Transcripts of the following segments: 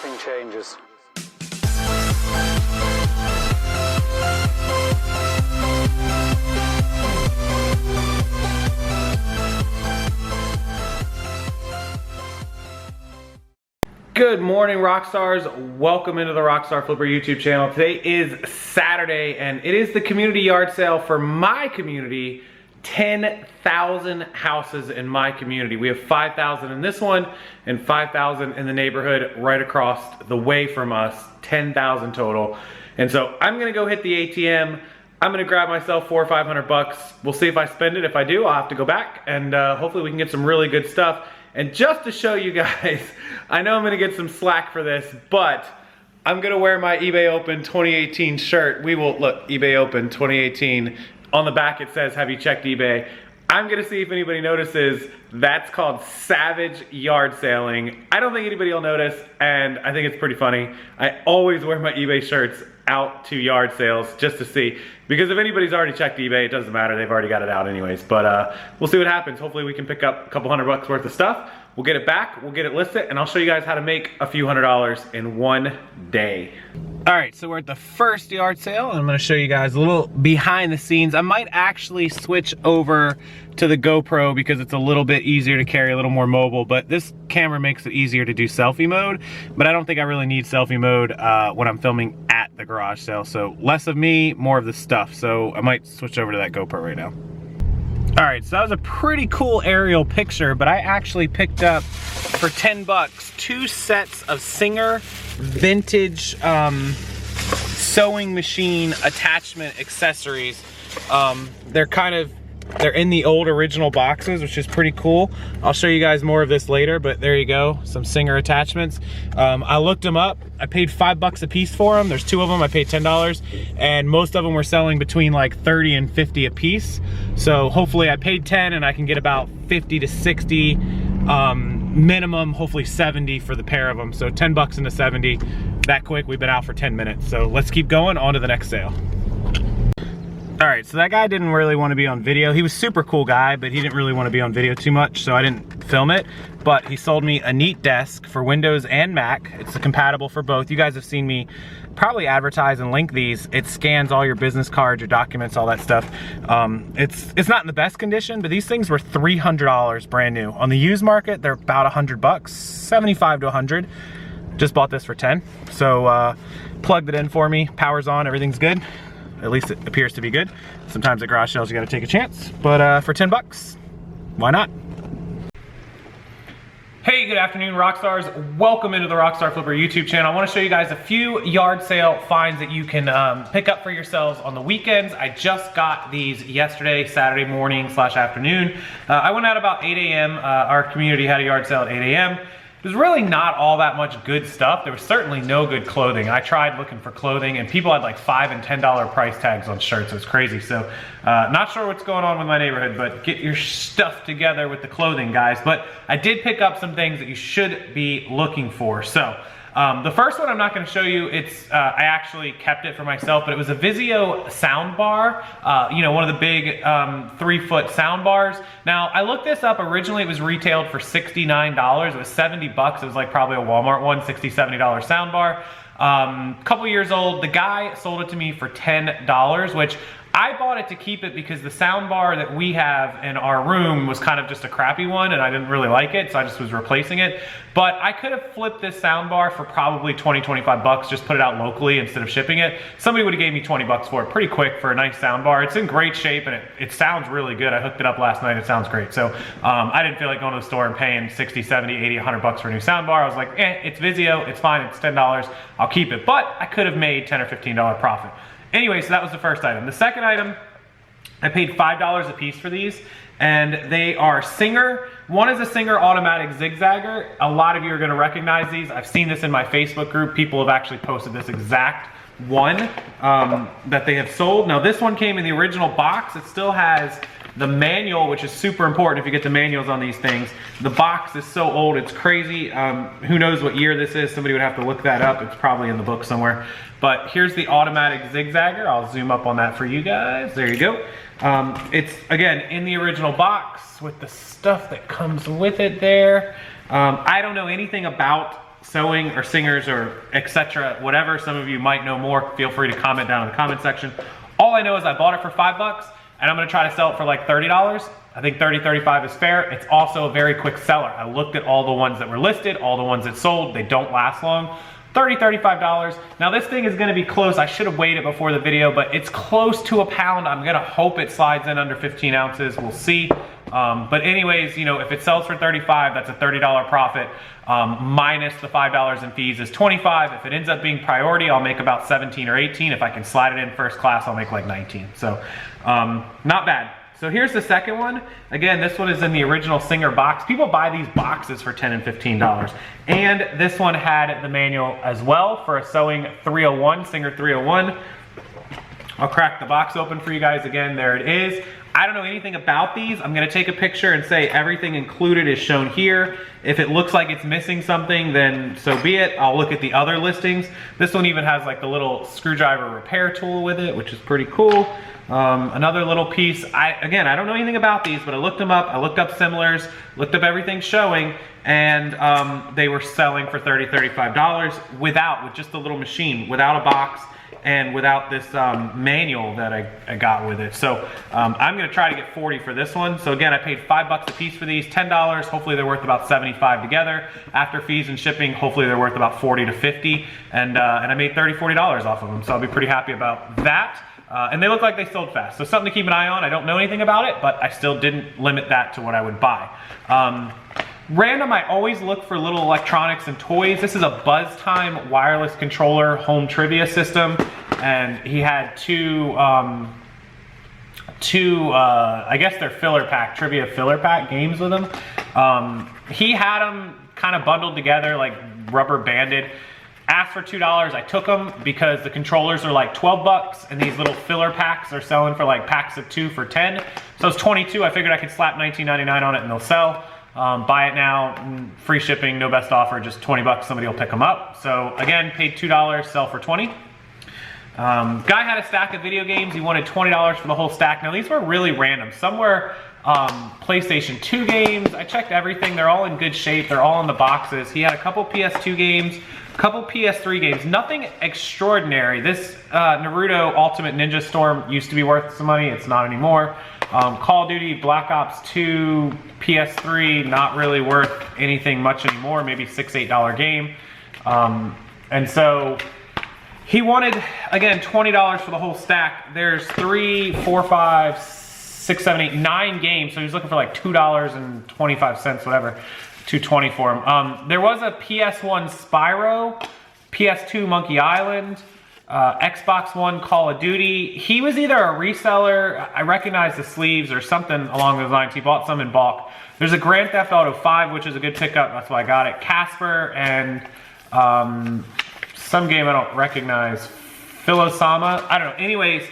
everything changes. Good morning, Rockstars. Welcome into the RockstarFlipper YouTube channel. Today is Saturday, and it is the community yard sale for my community. 10,000 houses in my community. We have 5,000 in this one and 5,000 in the neighborhood right across the way from us. 10,000 total. And so I'm gonna go hit the ATM. I'm gonna grab myself $400 or $500. We'll see if I spend it. If I do, I'll have to go back, and hopefully we can get some really good stuff. And just to show you guys, I know I'm gonna get some slack for this, but I'm gonna wear my eBay Open 2018 shirt. We will, look, eBay Open 2018. On the back it says, have you checked eBay? I'm gonna see if anybody notices. That's called savage yard sailing. I don't think anybody will notice, and I think it's pretty funny. I always wear my eBay shirts out to yard sales just to see, because if anybody's already checked eBay, it doesn't matter, they've already got it out anyways. But we'll see what happens. Hopefully we can pick up a couple $100 worth of stuff. We'll get it back, we'll get it listed, and I'll show you guys how to make a few $100s in one day. All right, so we're at the first yard sale, and I'm gonna show you guys a little behind the scenes. I might actually switch over to the GoPro because it's a little bit easier to carry, a little more mobile, but this camera makes it easier to do selfie mode, but I don't think I really need selfie mode when I'm filming at the garage sale. So less of me, more of the stuff. So I might switch over to that GoPro right now. All right, so that was a pretty cool aerial picture, but I actually picked up for 10 bucks 2 sets of Singer vintage sewing machine attachment accessories. They're in the old original boxes, which is pretty cool. I'll show you guys more of this later, but there you go, some Singer attachments. I looked them up. I paid $5 a piece for them. There's 2 of them, I paid $10, and most of them were selling between like 30 and 50 a piece. So hopefully I paid 10 and I can get about 50 to 60, minimum, hopefully 70 for the pair of them. So 10 bucks into 70, that quick. We've been out for 10 minutes. So let's keep going on to the next sale. All right, so that guy didn't really want to be on video. He was a super cool guy, but he didn't really want to be on video too much, so I didn't film it. But he sold me a neat desk for Windows and Mac. It's compatible for both. You guys have seen me probably advertise and link these. It scans all your business cards, your documents, all that stuff. It's not in the best condition, but these things were $300 brand new. On the used market, they're about $100, 75 to 100. Just bought this for 10. So plugged it in for me, power's on, everything's good. At least it appears to be good. Sometimes at garage sales you gotta take a chance, but for 10 bucks, why not? Hey, good afternoon, Rockstars. Welcome into the RockstarFlipper YouTube channel. I wanna show you guys a few yard sale finds that you can pick up for yourselves on the weekends. I just got these yesterday, Saturday morning / afternoon. I went out about 8 a.m. Our community had a yard sale at 8 a.m. There's really not all that much good stuff. There was certainly no good clothing. I tried looking for clothing and people had like $5 and $10 price tags on shirts. It was crazy. So not sure what's going on with my neighborhood, but get your stuff together with the clothing, guys. But I did pick up some things that you should be looking for. So the first one I'm not going to show you. I actually kept it for myself, but it was a Vizio sound bar. You know, one of the big 3-foot sound bars. Now I looked this up. Originally it was retailed for $69. It was 70 bucks. It was like probably a Walmart one, $60, $70 sound bar. Couple years old. The guy sold it to me for $10, which I bought it to keep it because the sound bar that we have in our room was kind of just a crappy one and I didn't really like it, so I just was replacing it. But I could have flipped this sound bar for probably 20, 25 bucks, just put it out locally instead of shipping it. Somebody would have gave me 20 bucks for it pretty quick for a nice sound bar. It's in great shape and it sounds really good. I hooked it up last night, it sounds great. So I didn't feel like going to the store and paying 60, 70, 80, 100 bucks for a new sound bar. I was like, it's Vizio, it's fine, it's $10, I'll keep it. But I could have made $10 or $15 profit. Anyway, so that was the first item. The second item, I paid $5 a piece for these, and they are Singer. One is a Singer automatic zigzagger. A lot of you are gonna recognize these. I've seen this in my Facebook group. People have actually posted this exact one that they have sold. Now this one came in the original box. It still has the manual, which is super important if you get the manuals on these things. The box is so old, it's crazy. Who knows what year this is? Somebody would have to look that up. It's probably in the book somewhere. But here's the automatic zigzagger. I'll zoom up on that for you guys. There you go. It's, again, in the original box with the stuff that comes with it there. I don't know anything about sewing or singers or etc. whatever. Some of you might know more. Feel free to comment down in the comment section. All I know is I bought it for $5 and I'm gonna try to sell it for like $30. I think 30, 35 is fair. It's also a very quick seller. I looked at all the ones that were listed, all the ones that sold. They don't last long. $30, $35. Now this thing is gonna be close. I should have weighed it before the video, but it's close to a pound. I'm gonna hope it slides in under 15 ounces. We'll see. But anyways, you know, if it sells for 35, that's a $30 profit. Minus the $5 in fees is 25. If it ends up being priority, I'll make about 17 or 18. If I can slide it in first class, I'll make like 19. So not bad. So here's the second one. Again, this one is in the original Singer box. People buy these boxes for $10 and $15. And this one had the manual as well for a sewing 301, Singer 301. I'll crack the box open for you guys again. There it is. I don't know anything about these. I'm gonna take a picture and say everything included is shown here. If it looks like it's missing something, then so be it. I'll look at the other listings. This one even has like the little screwdriver repair tool with it, which is pretty cool. Another little piece. Again, I don't know anything about these, but I looked them up. I looked up similars, looked up everything showing, and they were selling for $30, $35 with just a little machine, without a box, and without this manual that I got with it. So I'm gonna try to get 40 for this one. So again, I paid $5 a piece for these, $10. Hopefully they're worth about 75 together. After fees and shipping, hopefully they're worth about 40 to 50. And I made $30, $40 off of them. So I'll be pretty happy about that. And they look like they sold fast. So something to keep an eye on. I don't know anything about it, but I still didn't limit that to what I would buy. Random, I always look for little electronics and toys. This is a Buzz Time wireless controller home trivia system. And he had two, I guess they're filler pack, trivia filler pack games with him. He had them kind of bundled together, like rubber banded. Asked for $2, I took them because the controllers are like 12 bucks and these little filler packs are selling for like packs of 2 for 10. So it's 22, I figured I could slap $19.99 on it and they'll sell. Buy it now, free shipping, no best offer, just 20 bucks, somebody will pick them up. So again, paid $2, sell for 20. Guy had a stack of video games, he wanted $20 for the whole stack. Now these were really random. Some were PlayStation 2 games. I checked everything, they're all in good shape, they're all in the boxes. He had a couple PS2 games, couple PS3 games, nothing extraordinary. This Naruto Ultimate Ninja Storm used to be worth some money, it's not anymore. Call of Duty Black Ops 2 PS3, not really worth anything much anymore, maybe $6, $8 game. And so he wanted, again, $20 for the whole stack. There's 3, 4, 5, 6, 7, 8, 9 games, so he was looking for like $2.25, whatever. $2.20 for him. There was a PS1 Spyro, PS2 Monkey Island, Xbox One Call of Duty. He was either a reseller, I recognize the sleeves or something along those lines. He bought some in bulk. There's a Grand Theft Auto 5, which is a good pickup, that's why I got it. Casper and some game I don't recognize, Philosama, I don't know. Anyways,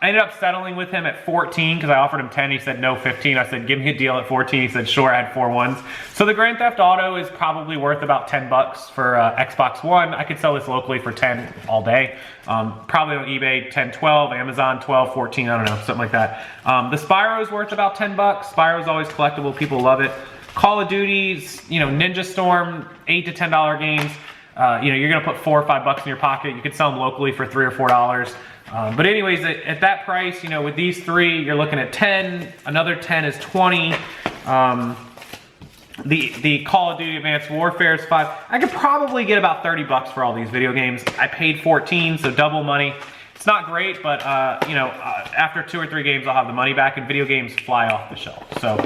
I ended up settling with him at 14 because I offered him 10. He said no, 15. I said, give me a deal at 14. He said, sure, I had 4 ones. So the Grand Theft Auto is probably worth about 10 bucks for Xbox One. I could sell this locally for 10 all day. Probably on eBay, 10, 12, Amazon, 12, 14, I don't know, something like that. The Spyro is worth about 10 bucks. Spyro is always collectible, people love it. Call of Duty's, you know, Ninja Storm, $8 to $10 games. You know, you're gonna put 4 or 5 bucks in your pocket. You could sell them locally for $3 or $4. But anyways, at that price, you know, with these 3, you're looking at 10. Another 10 is 20. The Call of Duty Advanced Warfare is 5. I could probably get about 30 bucks for all these video games. I paid 14, so double money. It's not great, but you know, after 2 or 3 games, I'll have the money back, and video games fly off the shelf. So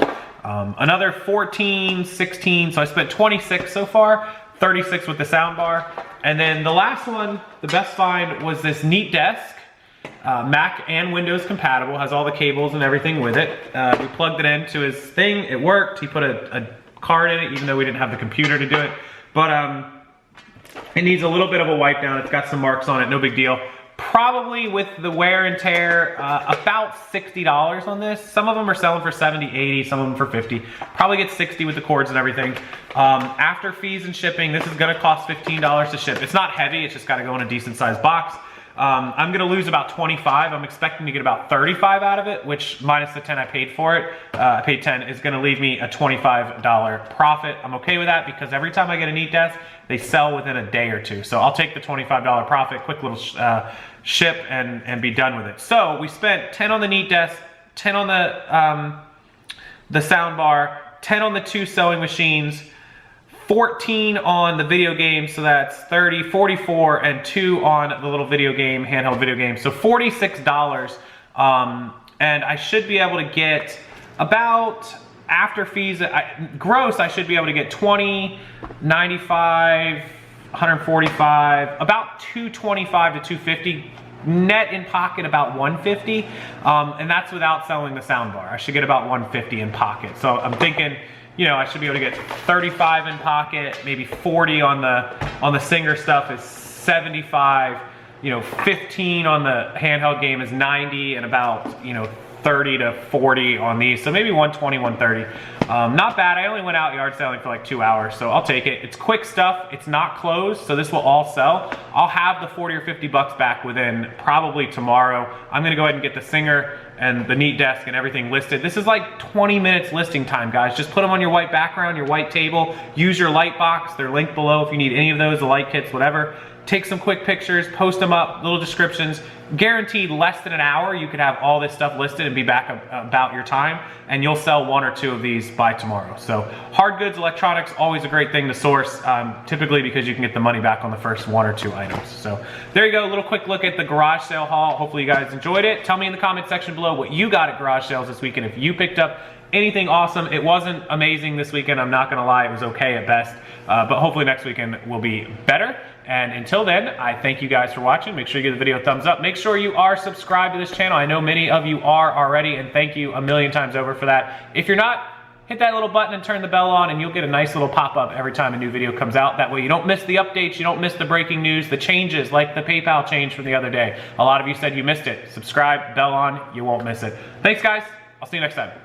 another 14, 16. So I spent 26 so far. 36 with the sound bar. And then the last one, the best find, was this neat desk. Mac and Windows compatible, has all the cables and everything with it. We plugged it into his thing, it worked. He put a card in it, even though we didn't have the computer to do it. But it needs a little bit of a wipe down. It's got some marks on it, no big deal. Probably with the wear and tear, about $60 on this. Some of them are selling for 70, 80, some of them for 50. Probably get 60 with the cords and everything. After fees and shipping, this is gonna cost $15 to ship. It's not heavy, it's just gotta go in a decent sized box. I'm gonna lose about 25. I'm expecting to get about 35 out of it, which minus the 10 I paid for it, I paid 10, is gonna leave me a $25 profit. I'm okay with that because every time I get a neat desk, they sell within a day or two. So I'll take the $25 profit, quick little ship, and be done with it. So we spent 10 on the neat desk, 10 on the sound bar, 10 on the 2 sewing machines, 14 on the video game, so that's 30, 44, and 2 on the little video game, handheld video game, so $46. And I should be able to get about, after fees, gross, I should be able to get 20, 95, 145, about 225 to 250. Net in pocket about 150, and that's without selling the soundbar. I should get about 150 in pocket. So I'm thinking, you know, I should be able to get 35 in pocket, maybe 40 on the Singer stuff is 75, you know, 15 on the handheld game is 90, and about, you know, 30 to 40 on these, so maybe 120, 130. Not bad. I only went out yard selling for like 2 hours, so I'll take it. It's quick stuff. It's not closed, so this will all sell. I'll have the 40 or 50 bucks back within probably tomorrow. I'm gonna go ahead and get the Singer and the neat desk and everything listed. This is like 20 minutes listing time, guys. Just put them on your white background, your white table. Use your light box. They're linked below if you need any of those, the light kits, whatever. Take some quick pictures, post them up, little descriptions. Guaranteed less than an hour, you could have all this stuff listed and be back about your time, and you'll sell 1 or 2 of these by tomorrow. So hard goods, electronics, always a great thing to source, typically because you can get the money back on the first 1 or 2 items. So there you go, a little quick look at the garage sale haul. Hopefully you guys enjoyed it. Tell me in the comment section below what you got at garage sales this weekend. If you picked up anything awesome. It wasn't amazing this weekend, I'm not gonna lie, it was okay at best, but hopefully next weekend will be better. And until then, I thank you guys for watching. Make sure you give the video a thumbs up. Make sure you are subscribed to this channel. I know many of you are already, and thank you a million times over for that. If you're not, hit that little button and turn the bell on, and you'll get a nice little pop-up every time a new video comes out. That way you don't miss the updates, you don't miss the breaking news, the changes, like the PayPal change from the other day. A lot of you said you missed it. Subscribe, bell on, you won't miss it. Thanks guys, I'll see you next time.